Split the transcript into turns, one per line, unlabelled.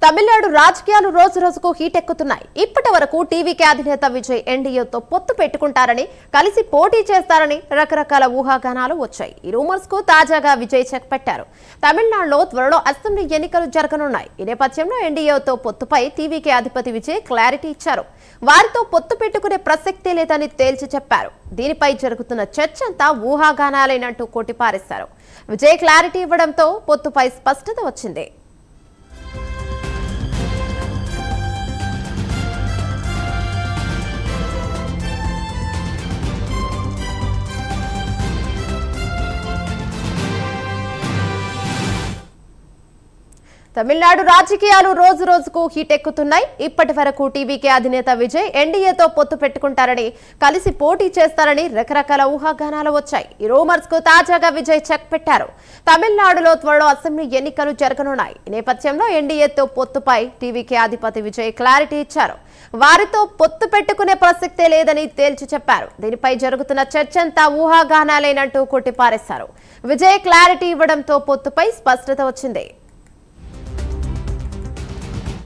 తమిళనాడు రాజకీయాలు రోజు రోజుకు హీట్ ఎక్కుతున్నాయి. ఇప్పటి వరకు టీవీకే అధినేత విజయ్ ఎన్డీఏతో పొత్తు పెట్టుకుంటారని, కలిసి పోటీ చేస్తారని రకరకాల ఊహాగానాలు వచ్చాయి. ఈ రూమర్స్ కు తాజాగా విజయ్ చెక్ పెట్టారు. తమిళనాడులో త్వరలో అసెంబ్లీ ఎన్నికలు జరగనున్నాయి. ఈ నేపథ్యంలో ఎన్డీఏతో పొత్తుపై టీవీకే అధిపతి విజయ్ క్లారిటీ ఇచ్చారు. వారితో పొత్తు పెట్టుకునే ప్రసక్తే లేదని తేల్చి చెప్పారు. దీనిపై జరుగుతున్న చర్చ అంతా ఊహాగానాలేనంటూ కొట్టిపారేశారు. విజయ్ క్లారిటీ ఇవ్వడంతో పొత్తుపై స్పష్టత వచ్చింది. తమిళనాడు రాజకీయాలు రోజు రోజుకు హీట్ ఎక్కుతున్నాయి. ఇప్పటి వరకు టీవీకే అధినేత విజయ్ ఎన్డీఏతో పొత్తు పెట్టుకుంటారని, కలిసి పోటీ చేస్తారని రకరకాల ఊహాగానాలు వచ్చాయి. ఈ రూమర్స్ కు తాజాగా విజయ్ చెక్ పెట్టారు. తమిళనాడులో త్వరలో అసెంబ్లీ ఎన్నికలు జరగనున్నాయి. ఈ నేపథ్యంలో ఎన్డీఏతో పొత్తుపై టీవీకే అధిపతి విజయ్ క్లారిటీ ఇచ్చారు. వారితో పొత్తు పెట్టుకునే ప్రసక్తే లేదని తేల్చి చెప్పారు. దీనిపై జరుగుతున్న చర్చంతా ఊహాగానాలేనంటూ కొట్టిపారేశారు. విజయ్ క్లారిటీ ఇవ్వడంతో పొత్తుపై స్పష్టత వచ్చింది.